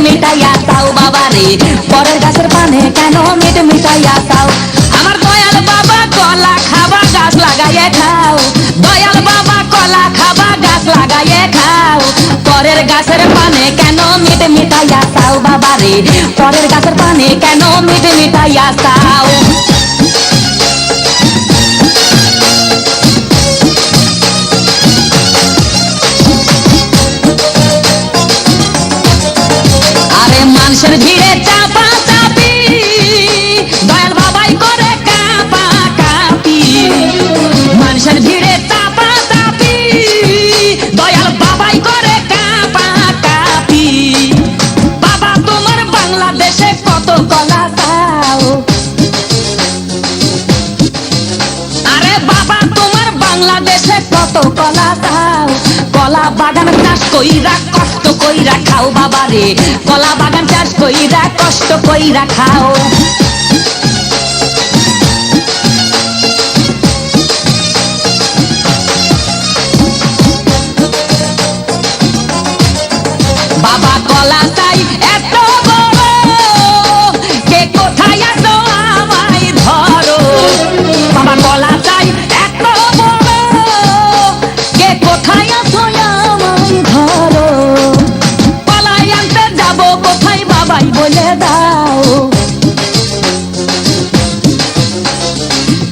মিটাইয়া তাও বাবা রে, পরের গাছের পানে কেন মিট মিটাইয়া তাও। আমার দয়াল বাবা কলা খাবা গাছ লাগাইয়ে খাও, দয়াল বাবা কলা খাবা গাছ লাগাইয়ে খাও, পরের গাছের পানে কেন মিট মিটাইয়া তাও বাবা রে, পরের গাছের পানে কেন মিট মিটাইয়া তাও। আরে মানুষের ভিড়ে চাপা চাপি, দয়াল বাবাই করে কাপা কাপি, মানুষের ভিড়ে চাপা চাপি, দয়াল বাবাই করে কাপা কাপি। বাবা তোমার বাংলাদেশে কত কলা চাও, আরে বাবা তোমার বাংলাদেশে কত কলা চাও, কলা বাগান চাষ কইরা কষ্ট কইরা খাও বাবা রে, কলা বাগান চাষ কইরা কষ্ট কইরা খাও। বাবা কলা চাই এত বড়, কে কোথায় আছো আমায় ধরো, বাবা কলা চাই এত বড়, কে কোথায় আছো আমায় ধরো, কলাই আনতে যাবো কোথায় বাবাই বলে দাও,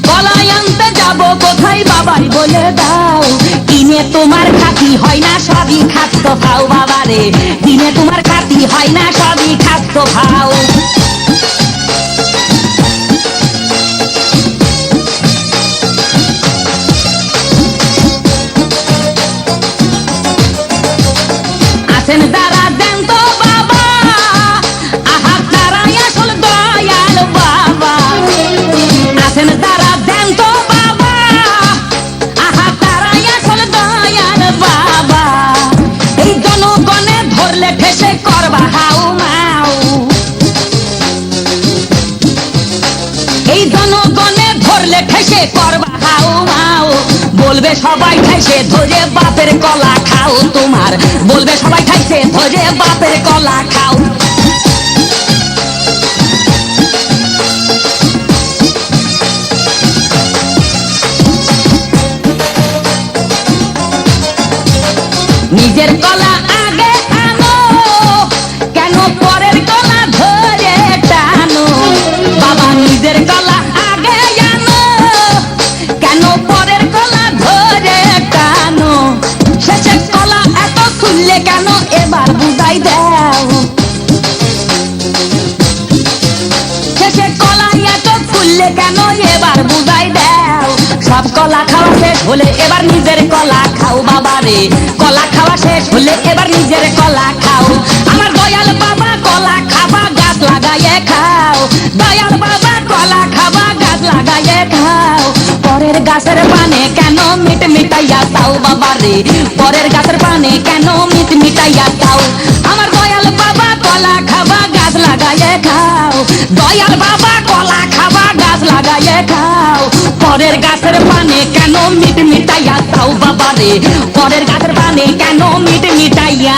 কলাই আনতে যাবো কোথায় বাবাই বলে দাও। কিনে তোমার খাতি হয় না সবই খাদ্য খাও বাবা রে, কিনে তোমার খাতি হয় না সবই খাদ্য খাও। আছেন যারা দেন তো বাবা, আহা তারাই আসল দয়াল বাবা, আছেন যারা দেন তো বাবা, আহা তারাই আসল দয়াল বাবা। এই জনগণে ধরলে ঠেসে করবা হাউ মাউ, এই জনগণে ধরলে ঠেসে করবা হাউ মাউ, বলবে সবাই ঠেসে ধরে বাপের কলা খাও তোমার, বলবে সবাই ঠেসে ধরে বাপের কলা খাও। নিজের কলা আগে আনো, কেন পরের কলা ধরে টানো, বাবা নিজের কলা আগে আনো, কেন পরের কলা ধরে টানো, শেষের কলা এত খুললে কেন এবার বুঝাই দাও, শেষের কলা এত খুললে কেন এবার বুঝাই দাও। সব কলা খাওয়া শেষ হলে এবার নিজের কলা খাও বাবা রে, কলা খাওয়া শেষ হলে এবার নিজের কলা খাও। আমার দয়াল বাবা কলা খাবা গাছ লাগাইয়ে খাও, দয়াল বাবা কলা খাবা গাছ লাগাইয়ে খাও, পরের গাছের পানে কেন মিট মিটাইয়া তাও বাবা রে, পরের গাছের পানে কেন মিট মিটাইয়া তাও। আমার দয়াল বাবা কলা খাবা গাছ লাগাইয়ে খাও, দয়াল বাবা কলা খাবা গাছ লাগাইয়ে খাও, পরের গাছের পানে কেন মিট মিটাইয়া তাও বাবা রে, পরের গাছের পানে কেন মিট মিটাইয়া